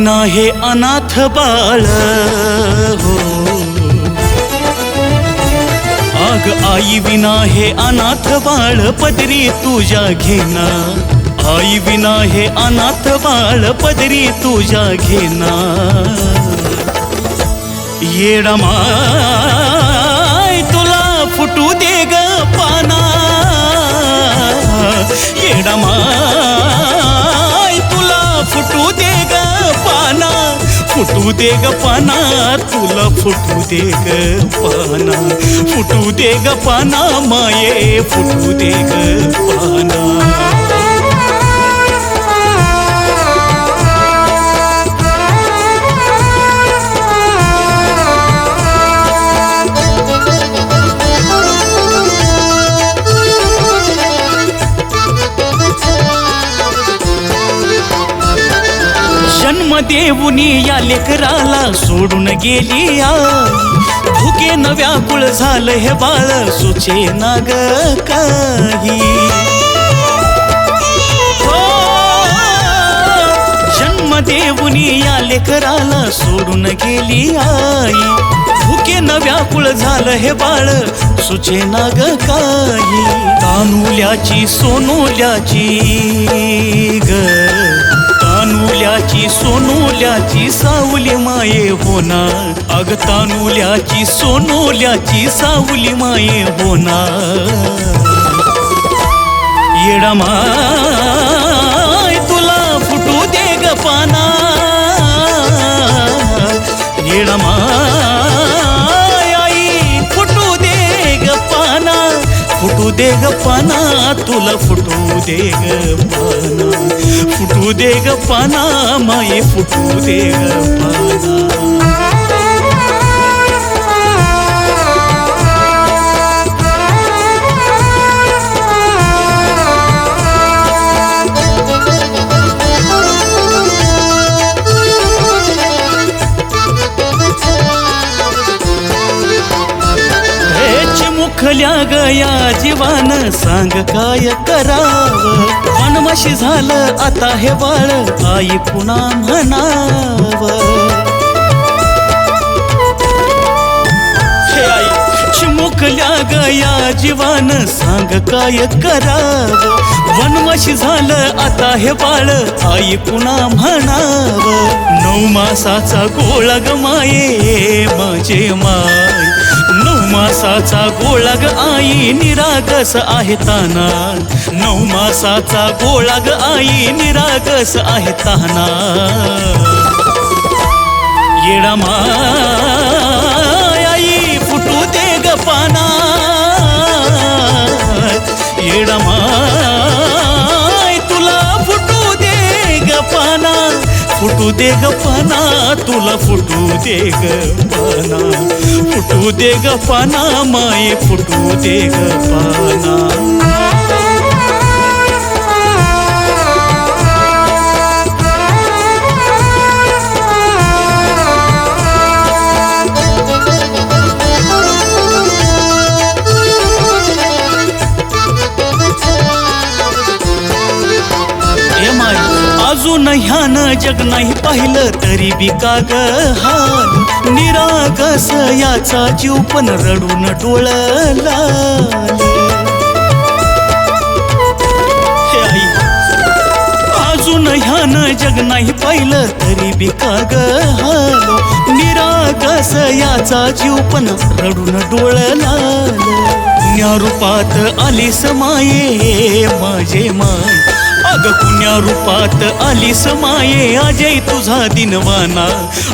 विना हे अनाथ बाळ हो, अग आई विना हे अनाथ बाळ पदरी तुझ्या घेना, आई विना हे अनाथ बाळ पदरी तुझ्या घेना. येडमाय तुला फुटू दे ग पाना, येडमाय तुला फुटू दे ग पाना, फुटू दे ग पाना, तुला फुटू दे ग पाना, फुटू दे ग पाना माये, फुटू दे ग पाना. जन्म देऊनी या लेकराला सोडून गेली आई, भुकेन व्याकुळ झालं हे बाळ सुचेना ग काही. जन्म देऊनी या लेकराला सोडून गेली आई, भुकेन व्याकुळ झालं हे बाळ सुचेना ग काही. तानुल्याची सोनुल्याची ग, तानुल्याची सोनुल्याची सावली माये होना, अग तानुल्याची सोनुल्याची सावली माये होना. येडमाय तुला फुटू दे ग पाना, येडमाय आई फुटू दे ग पाना, फुटू दे ग पाना, तुला फुटू दे ग पाना, फुटू दे ग पाना माये, फुटू दे ग पाना. चिमुकल्या गया जीवान सांग काय करावं, वनवाशी झालं आता हे बाळ आई पुन्हा म्हणावं. हे आई चिमुकल्या गया जीवान सांग काय करावं, वनवाशी झालं आता हे बाळ आई पुन्हा म्हणावं. 9 मासाचा गोळा ग माये माझे माय, 9 मासाचा गोळा ग आई निरागस आहे ताना, 9 मासाचा गोळा ग आई निरागस आहे ताना. येडमाय आई फुटू दे ग पाना, येडमाय तुला फुटू दे ग पाना, फुटू दे ग पाना, तुला फुटू दे ग पाना, फुटू दे ग पाना माये, फुटू दे ग पाना. अजून ह्यान जग नाही पाहिलं तरी बी का ग हाल, निरागस याचा जीव पण रडून डोळला. अजून ह्यान जग नाही पाहिलं तरी बी का ग हाल, निरागस याचा जीव पण रडून डोळला. पुण्या रूपात आलीस माये माझे माय, अग पुण्या रूपात आलीस माये अजय तुझा दिनवाना,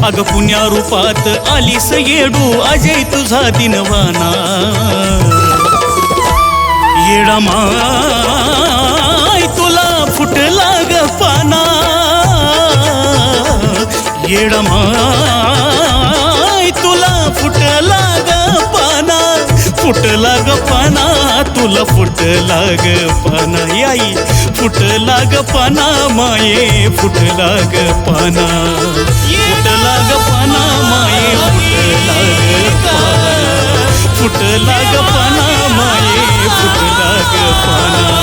अग पुण्या रूपात आलीस येडू अजय तुझा दिनवाना. येडमाय तुला फुटला ग पाना, येडमाय तुला फुटला ग पाना, फुटला ग पाना, तुला फुटला ग पाना. आई फुटला ग पाना माये, फुटला ग पाना, फुटला ग पाना माये, फुटला ग पाना, फुटला ग पाना माये, फुटला ग पाना.